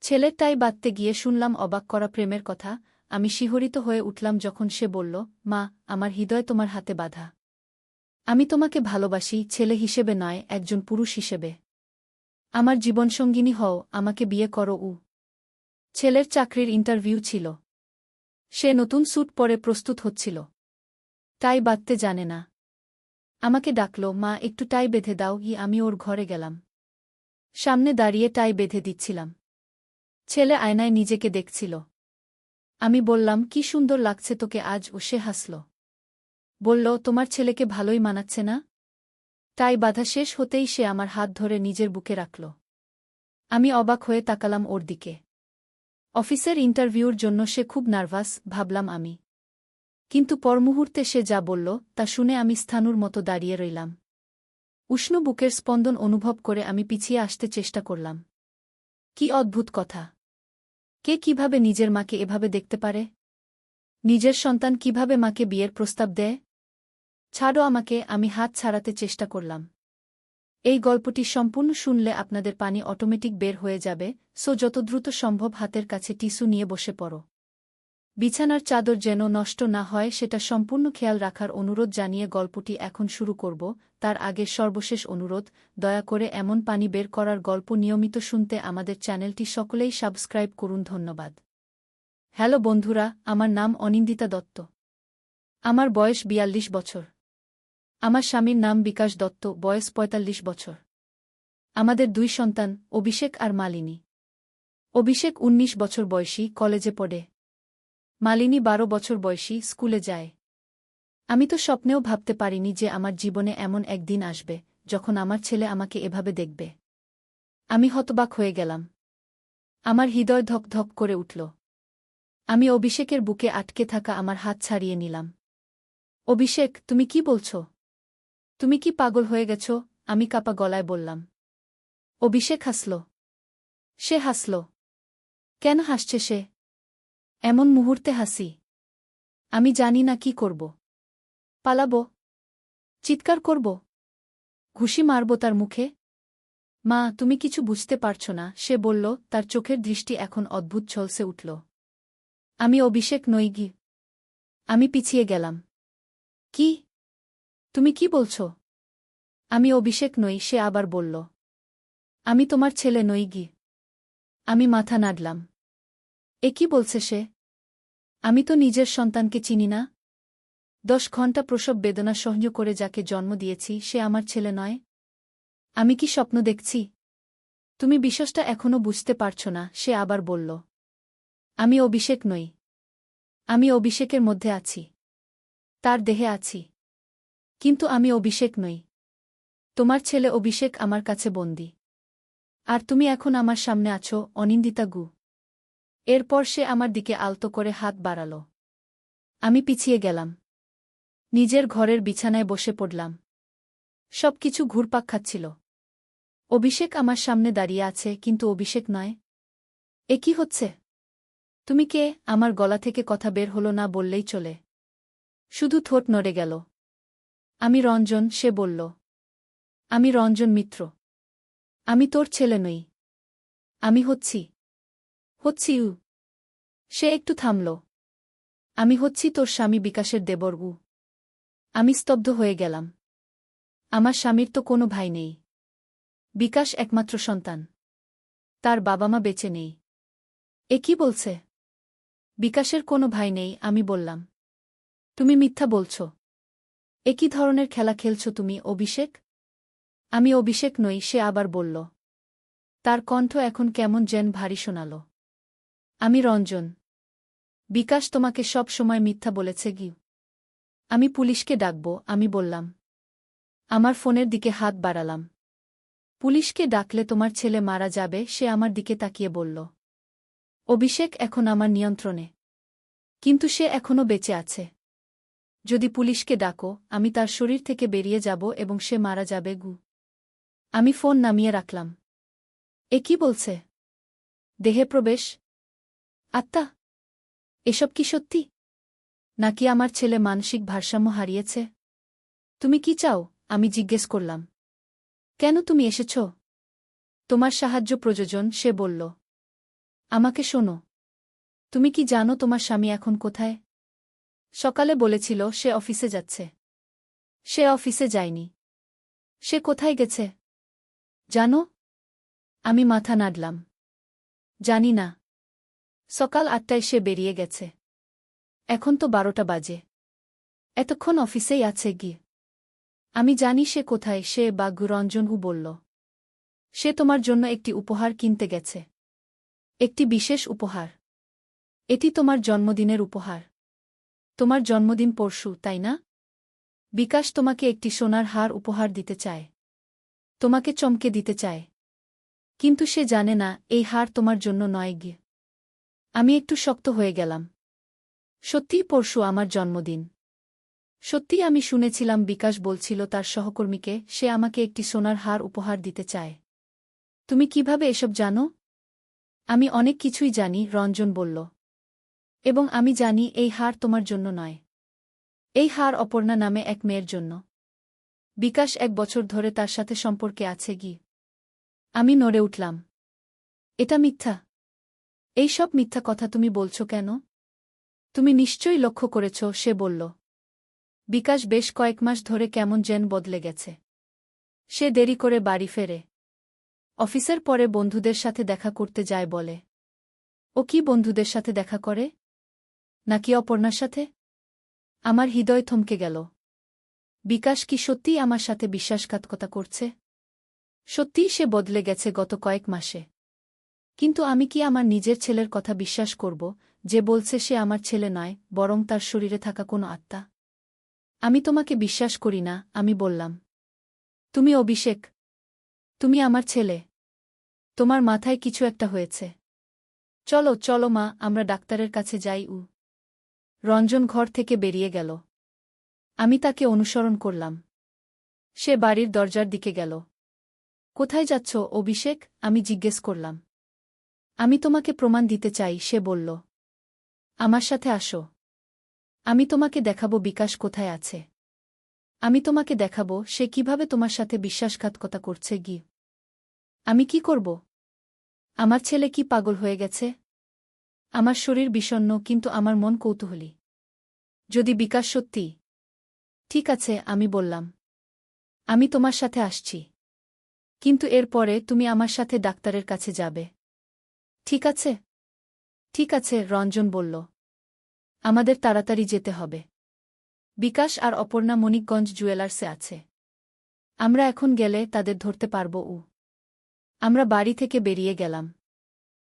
ছেলের টাই বাঁধতে গিয়ে শুনলাম অবাক করা প্রেমের কথা। আমি শিহরিত হয়ে উঠলাম যখন সে বলল, মা, আমার হৃদয় তোমার হাতে বাঁধা। আমি তোমাকে ভালোবাসি, ছেলে হিসেবে নয়, একজন পুরুষ হিসেবে। আমার জীবনসঙ্গিনী হও, আমাকে বিয়ে করো। ছেলের চাকরির ইন্টারভিউ ছিল। সে নতুন স্যুট পরে প্রস্তুত হচ্ছিল। টাই বাঁধতে জানে না। আমাকে ডাকল, মা, একটু টাই বেঁধে দাও। আমি ওর ঘরে গেলাম। সামনে দাঁড়িয়ে টাই বেঁধে দিচ্ছিলাম। ছেলে আয়নায় নিজেকে দেখছিল। আমি বললাম, কি সুন্দর লাগছে তোকে আজ। ও সে হাসল। বলল, তোমার ছেলেকে ভালোই মানাচ্ছে না? টাই বাঁধা শেষ হতেই সে আমার হাত ধরে নিজের বুকে রাখল। আমি অবাক হয়ে তাকালাম ওর দিকে। অফিসের ইন্টারভিউর জন্য সে খুব নার্ভাস, ভাবলাম আমি। কিন্তু পরমুহূর্তে সে যা বলল তা শুনে আমি স্থাণুর মতো দাঁড়িয়ে রইলাম। উষ্ণ বুকের স্পন্দন অনুভব করে আমি পিছিয়ে আসতে চেষ্টা করলাম। কি অদ্ভুত কথা! কে কিভাবে নিজের মাকে এভাবে দেখতে পারে? নিজের সন্তান কিভাবে মাকে বিয়ের প্রস্তাব দেয়? ছাড়ো আমাকে, আমি হাত ছাড়াতে চেষ্টা করলাম। এই গল্পটি সম্পূর্ণ শুনলে আপনাদের পানি অটোমেটিক বের হয়ে যাবে, সো যত দ্রুত সম্ভব হাতের কাছে টিস্যু নিয়ে বসে পড়ো। বিছানার চাদর যেন নষ্ট না হয় সেটা সম্পূর্ণ খেয়াল রাখার অনুরোধ জানিয়ে গল্পটি এখন শুরু করব। তার আগে সর্বশেষ অনুরোধ, দয়া করে এমন পানি বের করার গল্প নিয়মিত শুনতে আমাদের চ্যানেলটি সকলেই সাবস্ক্রাইব করুন। ধন্যবাদ। হ্যালো বন্ধুরা, আমার নাম অনিন্দিতা দত্ত। আমার বয়স ৪২ বছর। আমার স্বামীর নাম বিকাশ দত্ত, বয়স ৪৫ বছর। আমাদের ২ সন্তান, অভিষেক আর মালিনী। অভিষেক ১৯ বছর বয়সী, কলেজে পড়ে। মালিনী ১২ বছর বয়সী, স্কুলে যায়। আমি তো স্বপ্নেও ভাবতে পারিনি যে আমার জীবনে এমন একদিন আসবে যখন আমার ছেলে আমাকে এভাবে দেখবে। আমি হতবাক হয়ে গেলাম। আমার হৃদয় ধক ধক করে উঠল। আমি অভিষেকের বুকে আটকে থাকা আমার হাত ছাড়িয়ে নিলাম। অভিষেক, তুমি কি বলছ? তুমি কি পাগল হয়ে গেছ? আমি কাঁপা গলায় বললাম। অভিষেক হাসল। সে হাসল। কেন হাসছে সে? এমন মুহূর্তে হাসি? আমি জানি না কি করব। পালাবো? চিৎকার করব? ঘুষি মারব তার মুখে? মা, তুমি কিছু বুঝতে পারছ না, সে বলল, তার চোখের দৃষ্টি এখন অদ্ভুত ঝলসে উঠল। আমি অভিষেক নই গি। আমি পিছিয়ে গেলাম। কি? তুমি কি বলছ? আমি অভিষেক নই, সে আবার বলল। আমি তোমার ছেলে নই গি। আমি মাথা নাড়লাম। এ কি বলছে সে? আমি তো নিজের সন্তানকে চিনি না। ১০ ঘণ্টা প্রসব বেদনা সহ্য করে যাকে জন্ম দিয়েছি সে আমার ছেলে নয়? আমি কি স্বপ্ন দেখছি? তুমি বিশ্বাসটা এখনো বুঝতে পারছ না, সে আবার বলল। আমি অভিষেক নই। আমি অভিষেকের মধ্যে আছি। তার দেহে আছি। কিন্তু আমি অভিষেক নই। তোমার ছেলে অভিষেক আমার কাছে বন্দী। আর তুমি এখন আমার সামনে আছো, অনিন্দিতা গু। এরপর সে আমার দিকে আলতো করে হাত বাড়াল। আমি পিছিয়ে গেলাম। নিজের ঘরের বিছানায় বসে পড়লাম। সবকিছু ঘুরপাক খাচ্ছিল। অভিষেক আমার সামনে দাঁড়িয়ে আছে, কিন্তু অভিষেক নয়। এ কি হচ্ছে? তুমি কে? আমার গলা থেকে কথা বের হলো না বললেই চলে। শুধু ঠোঁট নড়ে গেল। আমি রঞ্জন, সে বলল। আমি রঞ্জন মিত্র। আমি তোর ছেলে নই। আমি হচ্ছি। সে একটু থামল। আমি হচ্ছি তোর স্বামী বিকাশের দেবর। আমি স্তব্ধ হয়ে গেলাম। আমার স্বামীর তো কোনো ভাই নেই। বিকাশ একমাত্র সন্তান। তার বাবা মা বেঁচে নেই। এ কি বলছে? বিকাশের কোনো ভাই নেই, আমি বললাম। তুমি মিথ্যা বলছ। এ কি ধরনের খেলা খেলছ তুমি, অভিষেক? আমি অভিষেক নই, সে আবার বলল। তার কণ্ঠ এখন কেমন যেন ভারী শোনাল। আমি রঞ্জন। বিকাশ তোমাকে সব সময় মিথ্যা বলেছে গি। আমি পুলিশকে ডাকব, আমি বললাম। আমার ফোনের দিকে হাত বাড়ালাম। পুলিশকে ডাকলে তোমার ছেলে মারা যাবে, সে আমার দিকে তাকিয়ে বলল। অভিষেক এখন আমার নিয়ন্ত্রণে। কিন্তু সে এখনও বেঁচে আছে। যদি পুলিশকে ডাকো, আমি তার শরীর থেকে বেরিয়ে যাব এবং সে মারা যাবে গু। আমি ফোন নামিয়ে রাখলাম। এ কি বলছে? দেহে প্রবেশ? আত্মা? এসব কি সত্যি? নাকি আমার ছেলে মানসিক ভারসাম্য হারিয়েছে? তুমি কি চাও? আমি জিজ্ঞেস করলাম। কেন তুমি এসেছ? তোমার সাহায্য প্রয়োজন, সে বলল। আমাকে শোনো। তুমি কি জানো তোমার স্বামী এখন কোথায়? সকালে বলেছিল সে অফিসে যাচ্ছে। সে অফিসে যায়নি। সে কোথায় গেছে জানো? আমি মাথা নাড়লাম। জানি না। সকাল ৮টায় সে বেরিয়ে গেছে। এখন তো ১২টা বাজে। এতক্ষণ অফিসেই আছে গিয়ে। আমি জানি সে কোথায়, সে বা রঞ্জনহু বলল। সে তোমার জন্য একটি উপহার কিনতে গেছে। একটি বিশেষ উপহার। এটি তোমার জন্মদিনের উপহার। তোমার জন্মদিন পরশু, তাই না? বিকাশ তোমাকে একটি সোনার হার উপহার দিতে চায়। তোমাকে চমকে দিতে চায়। কিন্তু সে জানে না এই হার তোমার জন্য নয় গিয়ে। আমি একটু শক্ত হয়ে গেলাম। সত্যিই পরশু আমার জন্মদিন। সত্যিই আমি শুনেছিলাম বিকাশ বলছিল তার সহকর্মীকে সে আমাকে একটি সোনার হার উপহার দিতে চায়। তুমি কিভাবে এসব জানো? আমি অনেক কিছুই জানি, রঞ্জন বলল। এবং আমি জানি এই হার তোমার জন্য নয়। এই হার অপর্ণা নামে এক মেয়ের জন্য। বিকাশ ১ বছর ধরে তার সাথে সম্পর্কে আছে গি। আমি নড়ে উঠলাম। এটা মিথ্যা। এই সব মিথ্যা কথা তুমি বলছো কেন? তুমি নিশ্চয়ই লক্ষ্য করেছ, সে বলল। বিকাশ বেশ কয়েক মাস ধরে কেমন যেন বদলে গেছে। সে দেরি করে বাড়ি ফেরে। অফিসের পরে বন্ধুদের সাথে দেখা করতে যায় বলে। ও কি বন্ধুদের সাথে দেখা করে? নাকি অপর্ণার সাথে? আমার হৃদয় থমকে গেল। বিকাশ কি সত্যিই আমার সাথে বিশ্বাসঘাতকতা করছে? সত্যিই সে বদলে গেছে গত কয়েক মাসে। কিন্তু আমি কি আমার নিজের ছেলের কথা বিশ্বাস করব, যে বলছে সে আমার ছেলে নয়, বরং তার শরীরে থাকা কোনো আত্মা? আমি তোমাকে বিশ্বাস করি না, আমি বললাম। তুমি অভিষেক। তুমি আমার ছেলে। তোমার মাথায় কিছু একটা হয়েছে। চলো চলো মা, আমরা ডাক্তারের কাছে যাই। রঞ্জন ঘর থেকে বেরিয়ে গেল। আমি তাকে অনুসরণ করলাম। সে বাড়ির দরজার দিকে গেল। কোথায় যাচ্ছ অভিষেক? আমি জিজ্ঞেস করলাম। আমি তোমাকে প্রমাণ দিতে চাই, সে বলল। আমার সাথে আসো। আমি তোমাকে দেখাবো বিকাশ কোথায় আছে। আমি তোমাকে দেখাবো সে কিভাবে তোমার সাথে বিশ্বাসঘাতকতা করছে গি। আমি কি করব? আমার ছেলে কি পাগল হয়ে গেছে? আমার শরীর বিষণ্ণ, কিন্তু আমার মন কৌতূহলী। যদি বিকাশ সত্যি। ঠিক আছে, আমি বললাম। আমি তোমার সাথে আসছি। কিন্তু এর পরে তুমি আমার সাথে ডাক্তারের কাছে যাবে। ঠিক আছে? ঠিক আছে, রঞ্জন বলল। আমাদের তাড়াতাড়ি যেতে হবে। বিকাশ আর অপর্ণা মানিকগঞ্জ জুয়েলার্সে আছে। আমরা এখন গেলে তাদের ধরতে পারব। আমরা বাড়ি থেকে বেরিয়ে গেলাম।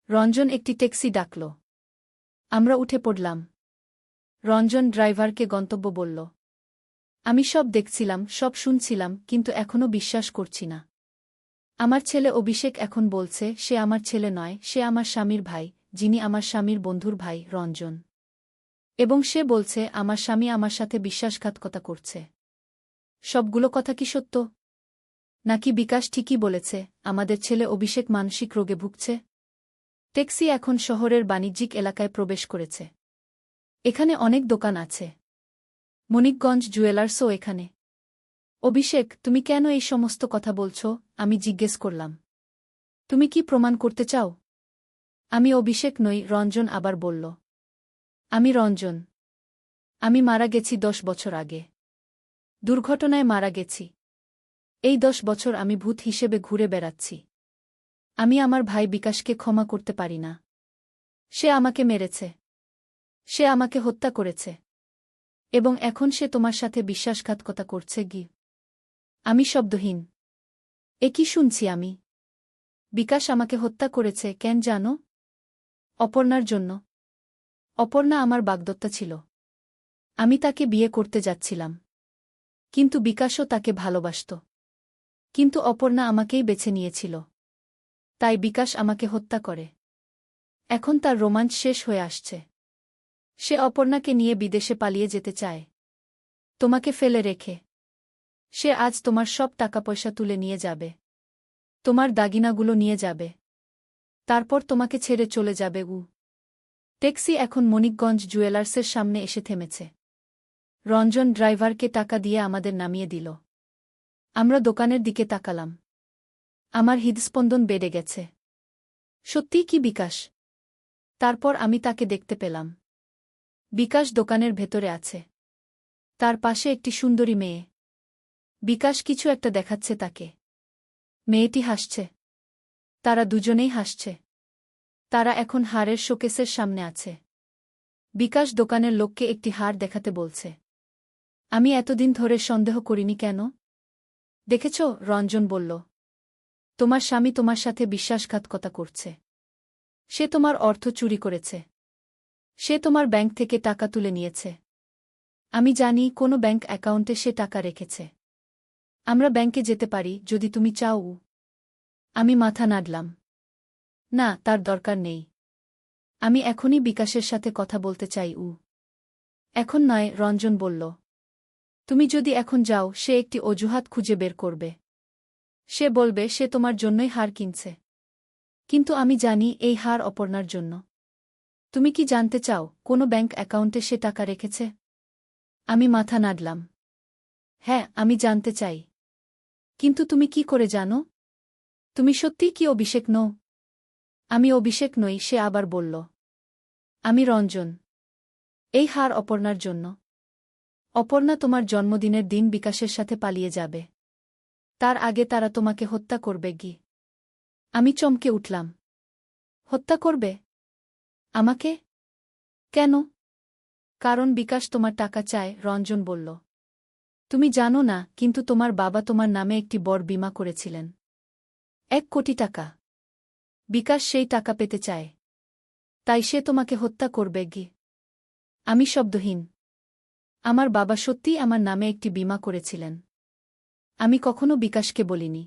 রঞ্জন একটি ট্যাক্সি ডাকল। আমরা উঠে পড়লাম। রঞ্জন ড্রাইভারকে গন্তব্য বলল। আমি সব দেখছিলাম, সব শুনছিলাম, কিন্তু এখনও বিশ্বাস করছি না। আমার ছেলে অভিষেক এখন বলছে সে আমার ছেলে নয়, সে আমার স্বামীর ভাই, যিনি আমার স্বামীর বন্ধুর ভাই, রঞ্জন। এবং সে বলছে আমার স্বামী আমার সাথে বিশ্বাসঘাতকতা করছে। সবগুলো কথা কি সত্য? নাকি বিকাশ ঠিকই বলেছে, আমাদের ছেলে অভিষেক মানসিক রোগে ভুগছে? ট্যাক্সি এখন শহরের বাণিজ্যিক এলাকায় প্রবেশ করেছে। এখানে অনেক দোকান আছে। মানিকগঞ্জ জুয়েলার্সও এখানে। অভিষেক, তুমি কেন এই সমস্ত কথা বলছ? আমি জিজ্ঞেস করলাম। তুমি কি প্রমাণ করতে চাও? আমি অভিষেক নই, রঞ্জন আবার বলল। আমি রঞ্জন। আমি মারা গেছি 10 বছর আগে। দুর্ঘটনায় মারা গেছি। এই 10 বছর আমি ভূত হিসেবে ঘুরে বেড়াচ্ছি। আমি আমার ভাই বিকাশকে ক্ষমা করতে পারি না। সে আমাকে মেরেছে। সে আমাকে হত্যা করেছে। এবং এখন সে তোমার সাথে বিশ্বাসঘাতকতা করছে গি। আমি শব্দহীন। এ কি শুনছি আমি? বিকাশ আমাকে হত্যা করেছে কেন জানো? অপর্ণার জন্য। অপর্ণা আমার বাগদত্তা ছিল। আমি তাকে বিয়ে করতে যাচ্ছিলাম। কিন্তু বিকাশও তাকে ভালোবাসত। কিন্তু অপর্ণা আমাকেই বেছে নিয়েছিল। তাই বিকাশ আমাকে হত্যা করে। এখন তার রোমাঞ্চ শেষ হয়ে আসছে। সে অপর্ণাকে নিয়ে বিদেশে পালিয়ে যেতে চায়। তোমাকে ফেলে রেখে। সে আজ তোমার সব টাকাপয়সা তুলে নিয়ে যাবে। তোমার দাগিনাগুলো নিয়ে যাবে। তারপর তোমাকে ছেড়ে চলে যাবে। ট্যাক্সি এখন মানিকগঞ্জ জুয়েলার্সের সামনে এসে থেমেছে। রঞ্জন ড্রাইভারকে টাকা দিয়ে আমাদের নামিয়ে দিল। আমরা দোকানের দিকে তাকালাম। আমার হৃদস্পন্দন বেড়ে গেছে। সত্যিই কি বিকাশ তারপর আমি তাকে দেখতে পেলাম। বিকাশ দোকানের ভেতরে আছে। তার পাশে একটি সুন্দরী মেয়ে। বিকাশ কিছু একটা দেখাচ্ছে তাকে। মেয়েটি হাসছে। তারা দুজনেই হাসছে। তারা এখন হারের শোকেসের সামনে আছে। বিকাশ দোকানের লোককে একটি হার দেখাতে বলছে। আমি এতদিন ধরে সন্দেহ করিনি কেন? দেখেছ, রঞ্জন বলল। তোমার স্বামী তোমার সাথে বিশ্বাসঘাতকতা করছে। সে তোমার অর্থ চুরি করেছে। সে তোমার ব্যাংক থেকে টাকা তুলে নিয়েছে। আমি জানি কোনো ব্যাংক অ্যাকাউন্টে সে টাকা রেখেছে। আমরা ব্যাংকে যেতে পারি যদি তুমি চাও। আমি মাথা নাড়লাম। না, তার দরকার নেই। আমি এখনই বিকাশের সাথে কথা বলতে চাই। এখন নয়, রঞ্জন বলল। তুমি যদি এখন যাও সে একটি অজুহাত খুঁজে বের করবে। সে বলবে সে তোমার জন্যই হার কিনছে। কিন্তু আমি জানি এই হার অপর্ণার জন্য। তুমি কি জানতে চাও কোনো ব্যাংক অ্যাকাউন্টে সে টাকা রেখেছে? আমি মাথা নাড়লাম। হ্যাঁ, আমি জানতে চাই। কিন্তু তুমি কি করে জানো? তুমি সত্যিই কি অভিষেক নও? আমি অভিষেক নই, সে আবার বলল। আমি রঞ্জন। এই হার অপর্ণার জন্য। অপর্ণা তোমার জন্মদিনের দিন বিকাশের সাথে পালিয়ে যাবে। তার আগে তারা তোমাকে হত্যা করবে। আমি চমকে উঠলাম। হত্যা করবে? আমাকে? কেন? কারণ বিকাশ তোমার টাকা চায়, রঞ্জন বলল। তুমি জানো না, কিন্তু তোমার বাবা তোমার নামে একটি বড় বীমা করেছিলেন। 1 কোটি টাকা। বিকাশ সেই টাকা পেতে চায়। তাই সে তোমাকে হত্যা করবে। আমি শব্দহীন। আমার বাবা সত্যিই আমার নামে একটি বীমা করেছিলেন। আমি কখনো বিকাশকে বলিনি।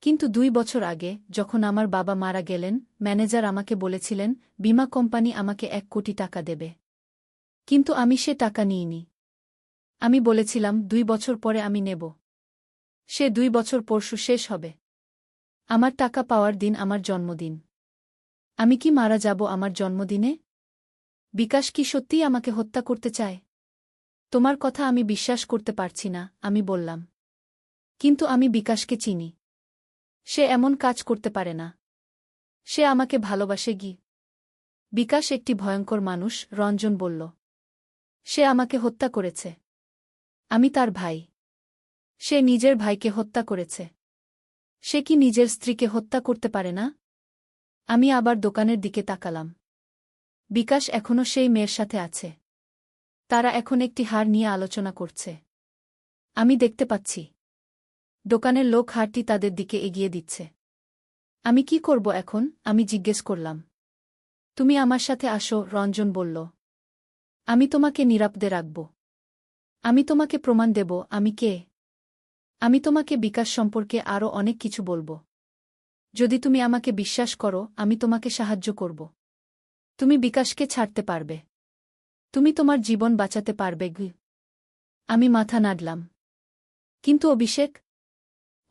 কিন্তু 2 বছর আগে যখন আমার বাবা মারা গেলেন, ম্যানেজার আমাকে বলেছিলেন বীমা কোম্পানি আমাকে 1 কোটি টাকা দেবে। কিন্তু আমি সে টাকা নিইনি। আমি বলেছিলাম 2 বছর পরে আমি নেব। সে 2 বছর পরশু শেষ হবে। আমার টাকা পাওয়ার দিন আমার জন্মদিন। আমি কি মারা যাব আমার জন্মদিনে? বিকাশ কি সত্যিই আমাকে হত্যা করতে চায়? তোমার কথা আমি বিশ্বাস করতে পারছি না, আমি বললাম। কিন্তু আমি বিকাশকে চিনি। সে এমন কাজ করতে পারে না। সে আমাকে ভালোবাসে। বিকাশ একটি ভয়ঙ্কর মানুষ, রঞ্জন বলল। সে আমাকে হত্যা করেছে। আমি তার ভাই। সে নিজের ভাইকে হত্যা করেছে। সে কি নিজের স্ত্রীকে হত্যা করতে পারে না? আমি আবার দোকানের দিকে তাকালাম। বিকাশ এখনও সেই মেয়ের সাথে আছে। তারা এখন একটি হার নিয়ে আলোচনা করছে। আমি দেখতে পাচ্ছি। দোকানের লোক হারটি তাদের দিকে এগিয়ে দিচ্ছে। আমি কি করব এখন? আমি জিজ্ঞেস করলাম। তুমি আমার সাথে আসো, রঞ্জন বলল। আমি তোমাকে নিরাপদে রাখব। আমি তোমাকে প্রমাণ দেব আমি কে। আমি তোমাকে বিকাশ সম্পর্কে আরও অনেক কিছু বলবো। যদি তুমি আমাকে বিশ্বাস করো, আমি তোমাকে সাহায্য করব। তুমি বিকাশকে ছাড়তে পারবে। তুমি তোমার জীবন বাঁচাতে পারবে। আমি মাথা নাড়লাম। কিন্তু অভিষেক?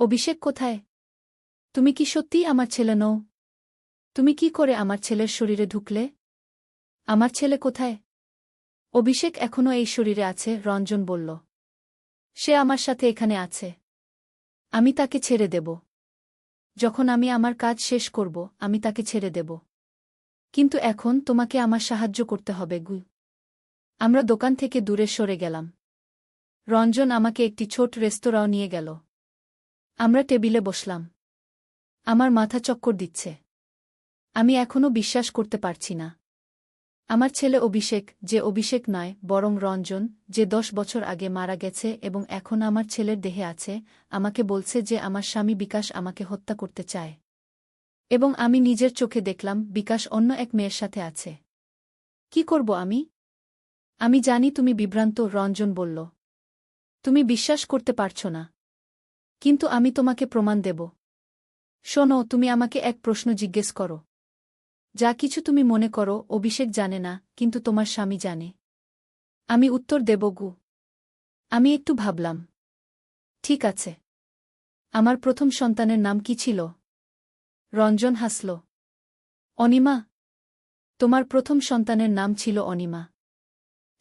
অভিষেক কোথায়? তুমি কি সত্যিই আমার ছেলে নও? তুমি কি করে আমার ছেলের শরীরে ঢুকলে? আমার ছেলে কোথায়? অভিষেক এখনও এই শরীরে আছে, রঞ্জন বলল। সে আমার সাথে এখানে আছে। আমি তাকে ছেড়ে দেব। যখন আমি আমার কাজ শেষ করব, আমি তাকে ছেড়ে দেব। কিন্তু এখন তোমাকে আমার সাহায্য করতে হবে। আমরা দোকান থেকে দূরে সরে গেলাম। রঞ্জন আমাকে একটি ছোট রেস্তোরাঁও নিয়ে গেল। আমরা টেবিলে বসলাম। আমার মাথা চক্কর দিচ্ছে। আমি এখনও বিশ্বাস করতে পারছি না। আমার ছেলে অভিষেক, যে অভিষেক নয় বরং রঞ্জন, যে 10 বছর আগে মারা গেছে এবং এখন আমার ছেলের দেহে আছে, আমাকে বলছে যে আমার স্বামী বিকাশ আমাকে হত্যা করতে চায়। এবং আমি নিজের চোখে দেখলাম বিকাশ অন্য এক মেয়ের সাথে আছে। কি করব আমি? আমি জানি তুমি বিভ্রান্ত, রঞ্জন বলল। তুমি বিশ্বাস করতে পারছ না। কিন্তু আমি তোমাকে প্রমাণ দেব। শোনো, তুমি আমাকে এক প্রশ্ন জিজ্ঞেস করো। যা কিছু তুমি মনে করো অভিষেক জানে না, কিন্তু তোমার স্বামী জানে। আমি উত্তর দেব। আমি একটু ভাবলাম। ঠিক আছে। আমার প্রথম সন্তানের নাম কি ছিল? রঞ্জন হাসল। অনিমা। তোমার প্রথম সন্তানের নাম ছিল অনিমা।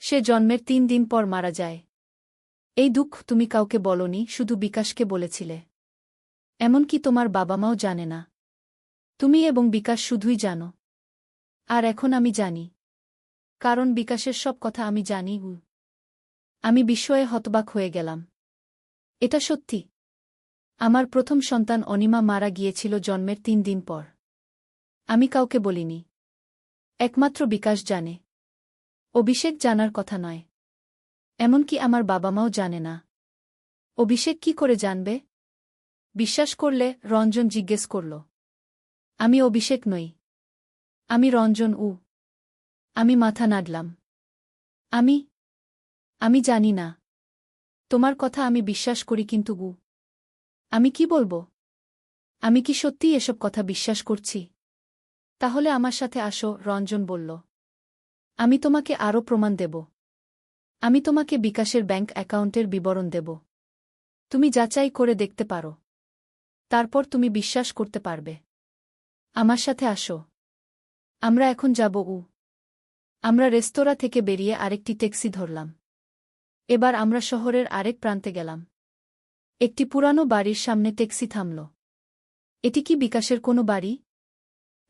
সে জন্মের 3 দিন পর মারা যায়। এই দুঃখ তুমি কাউকে বলনি, শুধু বিকাশকে বলেছিলে। এমনকি তোমার বাবা মাও জানে না। তুমি এবং বিকাশ শুধুই জানো। আর এখন আমি জানি। কারণ বিকাশের সব কথা আমি জানি। আমি বিস্ময়ে হতবাক হয়ে গেলাম। এটা সত্যি। আমার প্রথম সন্তান অনিমা মারা গিয়েছিল জন্মের 3 দিন পর। আমি কাউকে বলিনি। একমাত্র বিকাশ জানে। অভিষেক জানার কথা নয়। এমনকি আমার বাবা মাও জানে না। অভিষেক কি করে জানবে? বিশ্বাস করলে, রঞ্জন জিজ্ঞেস করল। আমি অভিষেক নই। আমি রঞ্জন। আমি মাথা নাড়লাম। আমি আমি জানি না। তোমার কথা আমি বিশ্বাস করি, কিন্তু আমি কি বলবো? আমি কি সত্যিই এসব কথা বিশ্বাস করছি? তাহলে আমার সাথে আসো, রঞ্জন বলল। আমি তোমাকে আরও প্রমাণ দেব। আমি তোমাকে বিকাশের ব্যাংক অ্যাকাউন্টের বিবরণ দেব। তুমি যাচাই করে দেখতে পারো। তারপর তুমি বিশ্বাস করতে পারবে। আমার সাথে আসো। আমরা এখন যাব। আমরা রেস্তোরাঁ থেকে বেরিয়ে আরেকটি ট্যাক্সি ধরলাম। এবার আমরা শহরের আরেক প্রান্তে গেলাম। একটি পুরানো বাড়ির সামনে ট্যাক্সি থামল। এটি কি বিকাশের কোনো বাড়ি?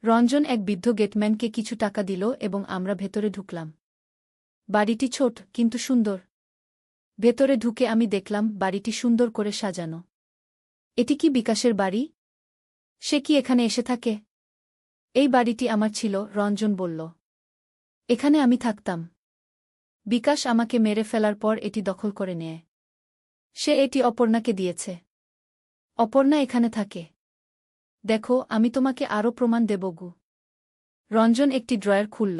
রঞ্জন এক বৃদ্ধ গেটম্যানকে কিছু টাকা দিল এবং আমরা ভেতরে ঢুকলাম। বাড়িটি ছোট কিন্তু সুন্দর। ভেতরে ঢুকে আমি দেখলাম বাড়িটি সুন্দর করে সাজানো। এটি কি বিকাশের বাড়ি? সে কি এখানে এসে থাকে? এই বাড়িটি আমার ছিল, রঞ্জন বলল। এখানে আমি থাকতাম। বিকাশ আমাকে মেরে ফেলার পর এটি দখল করে নেয়। সে এটি অপর্ণাকে দিয়েছে। অপর্ণা এখানে থাকে। দেখো, আমি তোমাকে আরও প্রমাণ দেব। রঞ্জন একটি ড্রয়ার খুলল।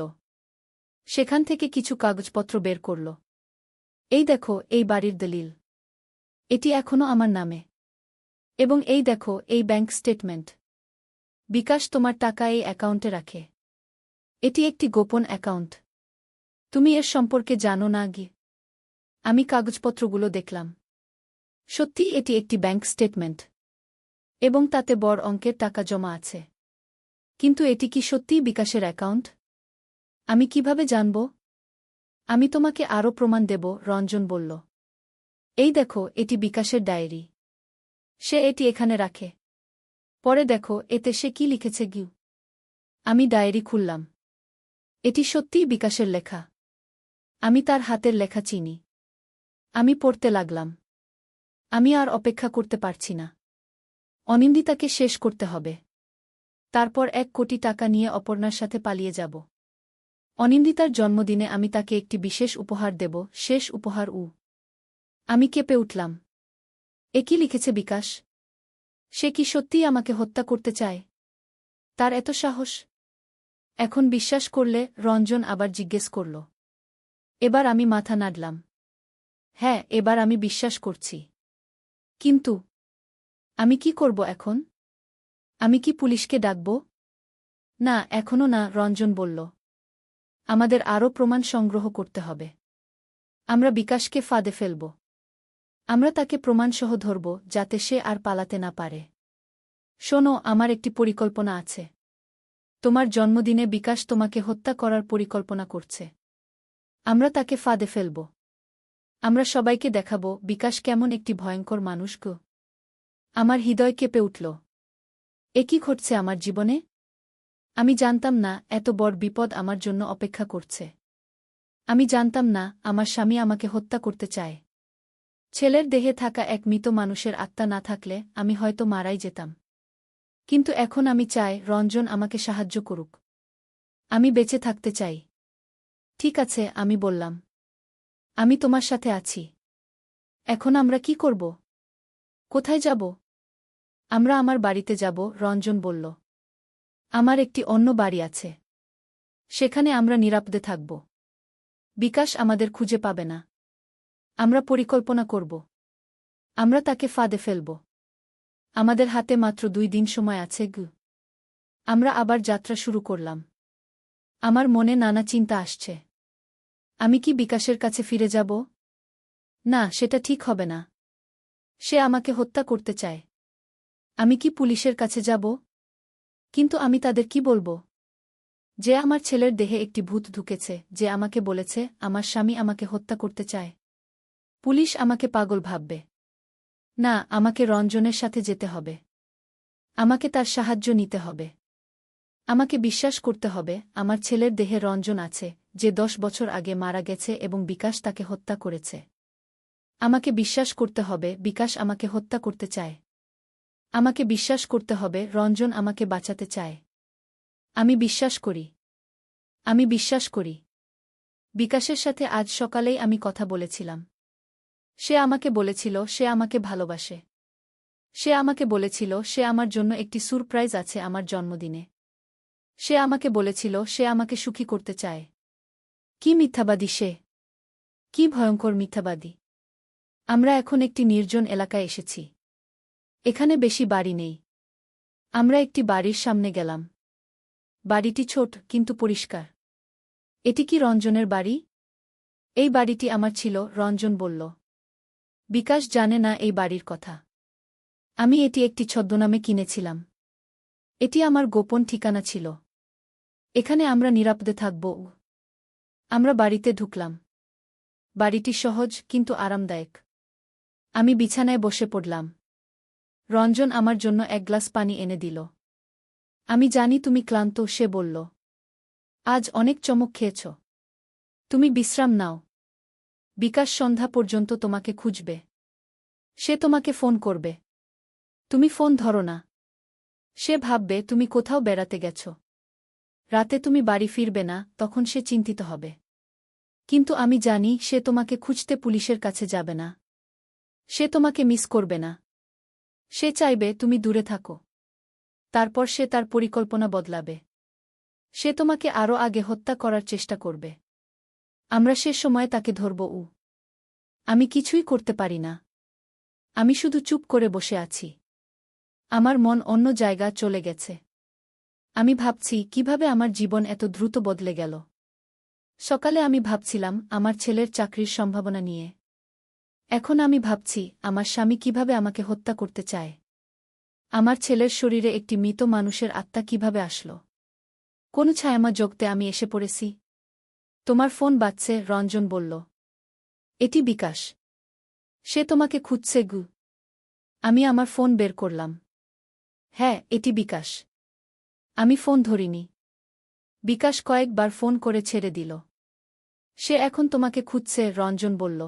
সেখান থেকে কিছু কাগজপত্র বের করল। এই দেখো, এই বাড়ির দলিল। এটি এখনও আমার নামে। এবং এই দেখো, এই ব্যাংক স্টেটমেন্ট। বিকাশ তোমার টাকা এই অ্যাকাউন্টে রাখে। এটি একটি গোপন অ্যাকাউন্ট। তুমি এর সম্পর্কে জানো না। আমি কাগজপত্রগুলো দেখলাম। সত্যি এটি একটি ব্যাংক স্টেটমেন্ট। এবং তাতে বড় অঙ্কের টাকা জমা আছে। কিন্তু এটি কি সত্যিই বিকাশের অ্যাকাউন্ট? আমি কিভাবে জানব? আমি তোমাকে আরও প্রমাণ দেব, রঞ্জন বলল। এই দেখো, এটি বিকাশের ডায়েরি। সে এটি এখানে রাখে। পরে দেখো, এতে সে কি লিখেছে। আমি ডায়েরি খুললাম। এটি সত্যিই বিকাশের লেখা। আমি তার হাতের লেখা চিনি। আমি পড়তে লাগলাম। আমি আর অপেক্ষা করতে পারছি না। অনিন্দিতাকে শেষ করতে হবে। তারপর 1 কোটি টাকা নিয়ে অপর্ণার সাথে পালিয়ে যাব। অনিন্দিতার জন্মদিনে আমি তাকে একটি বিশেষ উপহার দেব, শেষ উপহার। আমি কেঁপে উঠলাম। এ কি লিখেছে বিকাশ? সে কি সত্যিই আমাকে হত্যা করতে চায়? তার এত সাহস! এখন বিশ্বাস করলে, রঞ্জন আবার জিজ্ঞেস করল। এবার আমি মাথা নাড়লাম। হ্যাঁ, এবার আমি বিশ্বাস করছি। কিন্তু আমি কি করব এখন? আমি কি পুলিশকে ডাকব? না, এখনো না, রঞ্জন বলল। আমাদের আরও প্রমাণ সংগ্রহ করতে হবে। আমরা বিকাশকে ফাঁদে ফেলব। আমরা তাকে প্রমাণসহ ধরব, যাতে সে আর পালাতে না পারে। শোনো, আমার একটি পরিকল্পনা আছে। তোমার জন্মদিনে বিকাশ তোমাকে হত্যা করার পরিকল্পনা করছে। আমরা তাকে ফাঁদে ফেলব। আমরা সবাইকে দেখাব বিকাশ কেমন একটি ভয়ঙ্কর মানুষ। আমার হৃদয় কেঁপে উঠল। এ কি ঘটছে আমার জীবনে? আমি জানতাম না এত বড় বিপদ আমার জন্য অপেক্ষা করছে। আমি জানতাম না আমার স্বামী আমাকে হত্যা করতে চায়। ছেলের দেহে থাকা এক মৃত মানুষের আত্মা না থাকলে আমি হয়তো মারাই যেতাম। কিন্তু এখন আমি চাই রঞ্জন আমাকে সাহায্য করুক। আমি বেঁচে থাকতে চাই। ঠিক আছে, আমি বললাম। আমি তোমার সাথে আছি। এখন আমরা কি করব? কোথায় যাব? আমরা আমার বাড়িতে যাব, রঞ্জন বলল। আমার একটি অন্য বাড়ি আছে। সেখানে আমরা নিরাপদে থাকব। বিকাশ আমাদের খুঁজে পাবে না। আমরা পরিকল্পনা করব। আমরা তাকে ফাঁদে ফেলব। আমাদের হাতে মাত্র 2 দিন সময় আছে। আমরা আবার যাত্রা শুরু করলাম। আমার মনে নানা চিন্তা আসছে। আমি কি বিকাশের কাছে ফিরে যাব? না, সেটা ঠিক হবে না। সে আমাকে হত্যা করতে চায়। আমি কি পুলিশের কাছে যাব? কিন্তু আমি তাদের কি বলবো? যে আমার ছেলের দেহে একটি ভূত ঢুকেছে, যে আমাকে বলেছে আমার স্বামী আমাকে হত্যা করতে চায়। পুলিশ আমাকে পাগল ভাববে। না, আমাকে রঞ্জনের সাথে যেতে হবে। আমাকে তার সাহায্য নিতে হবে। আমাকে বিশ্বাস করতে হবে আমার ছেলের দেহে রঞ্জন আছে, যে 10 বছর আগে মারা গেছে এবং বিকাশ তাকে হত্যা করেছে। আমাকে বিশ্বাস করতে হবে বিকাশ আমাকে হত্যা করতে চায়। আমাকে বিশ্বাস করতে হবে রঞ্জন আমাকে বাঁচাতে চায়। আমি বিশ্বাস করি। আমি বিশ্বাস করি। বিকাশের সাথে আজ সকালেই আমি কথা বলেছিলাম। সে আমাকে বলেছিল সে আমাকে ভালোবাসে। সে আমাকে বলেছিল সে আমার জন্য একটি সারপ্রাইজ আছে আমার জন্মদিনে। সে আমাকে বলেছিল সে আমাকে সুখী করতে চায়। কি মিথ্যাবাদী সে! কি ভয়ঙ্কর মিথ্যাবাদী! আমরা এখন একটি নির্জন এলাকায় এসেছি। এখানে বেশি বাড়ি নেই। আমরা একটি বাড়ির সামনে গেলাম। বাড়িটি ছোট কিন্তু পরিষ্কার। এটি কি রঞ্জনের বাড়ি? এই বাড়িটি আমার ছিল, রঞ্জন বলল। বিকাশ জানে না এই বাড়ির কথা। আমি এটি একটি ছদ্মনামে কিনেছিলাম। এটি আমার গোপন ঠিকানা ছিল। এখানে আমরা নিরাপদে থাকব। আমরা বাড়িতে ঢুকলাম। বাড়িটি সহজ কিন্তু আরামদায়ক। আমি বিছানায় বসে পড়লাম। রঞ্জন আমার জন্য এক গ্লাস পানি এনে দিল। আমি জানি তুমি ক্লান্ত, সে বলল। আজ অনেক চমক খেয়েছ। তুমি বিশ্রাম নাও। বিকাশ সন্ধ্যা পর্যন্ত তোমাকে খুঁজবে। সে তোমাকে ফোন করবে। তুমি ফোন ধরো না। সে ভাববে তুমি কোথাও বেড়াতে গেছ। রাতে তুমি বাড়ি ফিরবে না, তখন সে চিন্তিত হবে। কিন্তু আমি জানি সে তোমাকে খুঁজতে পুলিশের কাছে যাবে না। সে তোমাকে মিস করবে না। সে চাইবে তুমি দূরে থাকো। তারপর সে তার পরিকল্পনা বদলাবে। সে তোমাকে আরও আগে হত্যা করার চেষ্টা করবে। আমরা সে সময় তাকে ধরব। আমি কিছুই করতে পারি না। আমি শুধু চুপ করে বসে আছি। আমার মন অন্য জায়গা চলে গেছে। আমি ভাবছি কিভাবে আমার জীবন এত দ্রুত বদলে গেল। সকালে আমি ভাবছিলাম আমার ছেলের চাকরির সম্ভাবনা নিয়ে। এখন আমি ভাবছি আমার স্বামী কিভাবে আমাকে হত্যা করতে চায়। আমার ছেলের শরীরে একটি মৃত মানুষের আত্মা কিভাবে আসলো। কোন ছায়ামা জগতে আমি এসে পড়েছি। তোমার ফোন বাজছে, রঞ্জন বলল। এটি বিকাশ। সে তোমাকে খুঁজছে গু। আমি আমার ফোন বের করলাম। হ্যাঁ, এটি বিকাশ। আমি ফোন ধরিনি। বিকাশ কয়েকবার ফোন করে ছেড়ে দিল। সে এখন তোমাকে খুঁজছে, রঞ্জন বলল।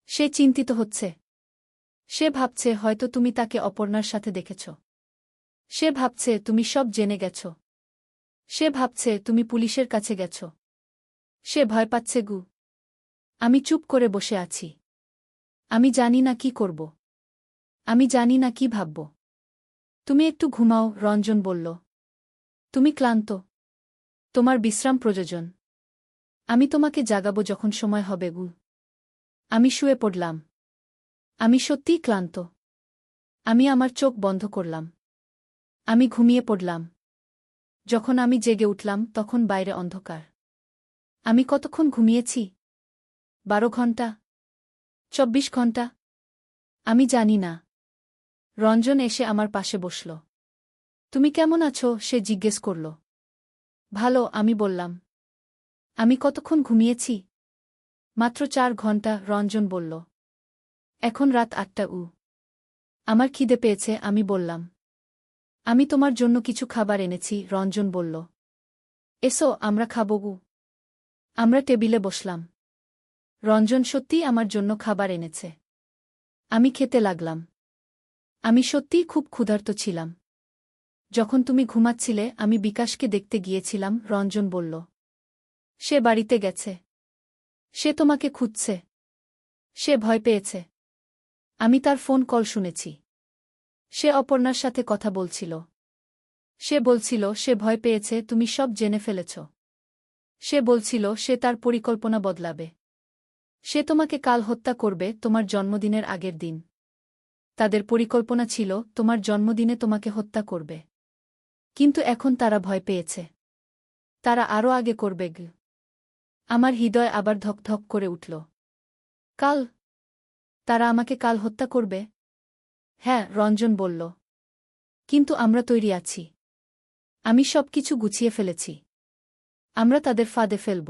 সে চিন্তিত হচ্ছে। সে ভাবছে হয়তো তুমি তাকে অপর্ণার সাথে দেখেছ। সে ভাবছে তুমি সব জেনে গেছ। সে ভাবছে তুমি পুলিশের কাছে গেছ। সে ভয় পাচ্ছে গু। আমি চুপ করে বসে আছি। আমি জানি না কি করব। আমি জানি না কি ভাবব। তুমি একটু ঘুমাও, রঞ্জন বলল। তুমি ক্লান্ত। তোমার বিশ্রাম প্রয়োজন। আমি তোমাকে জাগাবো যখন সময় হবে গু। আমি শুয়ে পড়লাম। আমি সত্যিই ক্লান্ত। আমি আমার চোখ বন্ধ করলাম। আমি ঘুমিয়ে পড়লাম। যখন আমি জেগে উঠলাম তখন বাইরে অন্ধকার। আমি কতক্ষণ ঘুমিয়েছি? 12 ঘন্টা? 24 ঘন্টা? আমি জানি না। রঞ্জন এসে আমার পাশে বসল। তুমি কেমন আছো? সে জিজ্ঞেস করল। ভালো, আমি বললাম। আমি কতক্ষণ ঘুমিয়েছি? মাত্র 4 ঘন্টা, রঞ্জন বলল। এখন রাত 8টা। আমার খিদে পেয়েছে, আমি বললাম। আমি তোমার জন্য কিছু খাবার এনেছি, রঞ্জন বলল। এসো, আমরা খাবো গু। আমরা টেবিলে বসলাম। রঞ্জন সত্যিই আমার জন্য খাবার এনেছে। আমি খেতে লাগলাম। আমি সত্যিই খুব ক্ষুধার্ত ছিলাম। যখন তুমি ঘুমাচ্ছিলে আমি বিকাশকে দেখতে গিয়েছিলাম, রঞ্জন বলল। সে বাড়িতে গেছে। সে তোমাকে খুঁজছে। সে ভয় পেয়েছে। আমি তার ফোন কল শুনেছি। সে অপর্ণার সাথে কথা বলছিল। সে বলছিল সে ভয় পেয়েছে তুমি সব জেনে ফেলেছ। সে বলছিল সে তার পরিকল্পনা বদলাবে। সে তোমাকে কাল হত্যা করবে তোমার জন্মদিনের আগের দিন। তাদের পরিকল্পনা ছিল তোমার জন্মদিনে তোমাকে হত্যা করবে। কিন্তু এখন তারা ভয় পেয়েছে। তারা আরও আগে করবে গু। আমার হৃদয় আবার ধকধক করে উঠল। কাল? তারা আমাকে কাল হত্যা করবে? হ্যাঁ, রঞ্জন বলল। কিন্তু আমরা তৈরি আছি। আমি সবকিছু গুছিয়ে ফেলেছি। আমরা তাদের ফাঁদে ফেলব।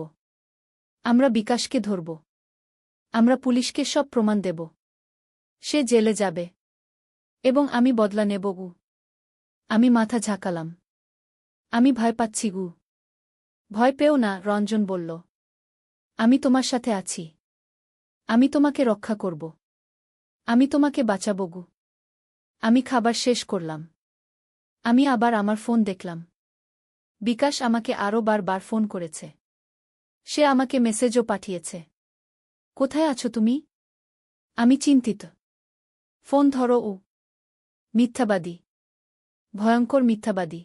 আমরা বিকাশকে ধরব। আমরা পুলিশকে সব প্রমাণ দেব। সে জেলে যাবে। এবং আমি বদলা নেব গু। আমি মাথা ঝাঁকালাম। আমি ভয় পাচ্ছি গু। ভয় পেও না, রঞ্জন বলল। আমি তোমার সাথে আছি। আমি তোমাকে রক্ষা করব। আমি তোমাকে বাঁচাবো গু। আমি খাবার শেষ করলাম। আমি আবার আমার ফোন দেখলাম। বিকাশ আমাকে আরও বারবার ফোন করেছে। সে আমাকে মেসেজও পাঠিয়েছে। কোথায় আছো তুমি? আমি চিন্তিত। ফোন ধরো ও। মিথ্যাবাদী। ভয়ঙ্কর মিথ্যাবাদী।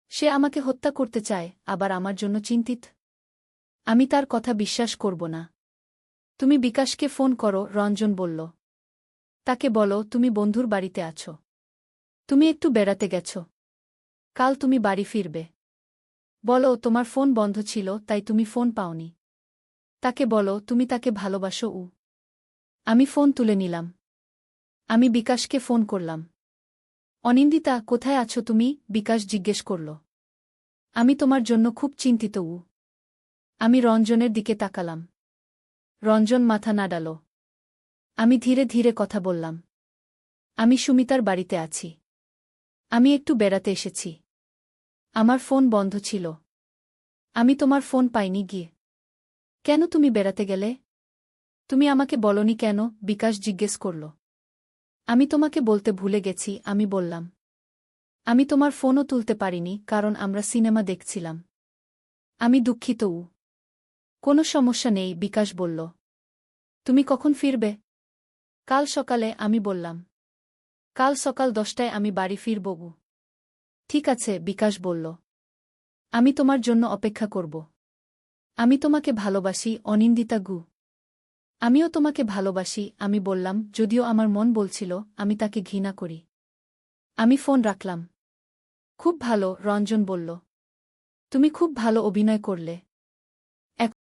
সে আমাকে হত্যা করতে চায়, আবার আমার জন্য চিন্তিত। আমি তার কথা বিশ্বাস করব না। তুমি বিকাশকে ফোন করো, রঞ্জন বলল। তাকে বলো তুমি বন্ধুর বাড়িতে আছো। তুমি একটু বেড়াতে গেছ। কাল তুমি বাড়ি ফিরবে। বলো তোমার ফোন বন্ধ ছিল, তাই তুমি ফোন পাওনি। তাকে বলো তুমি তাকে ভালোবাসো উ। আমি ফোন তুলে নিলাম। আমি বিকাশকে ফোন করলাম। অনিন্দিতা, কোথায় আছো তুমি? বিকাশ জিজ্ঞেস করল। আমি তোমার জন্য খুব চিন্তিত উ। আমি রঞ্জনের দিকে তাকালাম। রঞ্জন মাথা নাড়াল। আমি ধীরে ধীরে কথা বললাম। আমি সুমিতার বাড়িতে আছি। আমি একটু বেড়াতে এসেছি। আমার ফোন বন্ধ ছিল। আমি তোমার ফোন পাইনি গিয়ে। কেন তুমি বেড়াতে গেলে? তুমি আমাকে বলনি কেন? বিকাশ জিজ্ঞেস করল। আমি তোমাকে বলতে ভুলে গেছি, আমি বললাম। আমি তোমার ফোনও তুলতে পারিনি, কারণ আমরা সিনেমা দেখছিলাম। আমি দুঃখিত উ। কোনো সমস্যা নেই, বিকাশ বলল। তুমি কখন ফিরবে? কাল সকালে, আমি বললাম। কাল সকাল 10টায় আমি বাড়ি ফিরব উ। ঠিক আছে, বিকাশ বলল। আমি তোমার জন্য অপেক্ষা করব। আমি তোমাকে ভালোবাসি, অনিন্দিতা গু। আমিও তোমাকে ভালোবাসি, আমি বললাম, যদিও আমার মন বলছিল আমি তাকে ঘৃণা করি। আমি ফোন রাখলাম। খুব ভালো, রঞ্জন বলল। তুমি খুব ভালো অভিনয় করলে।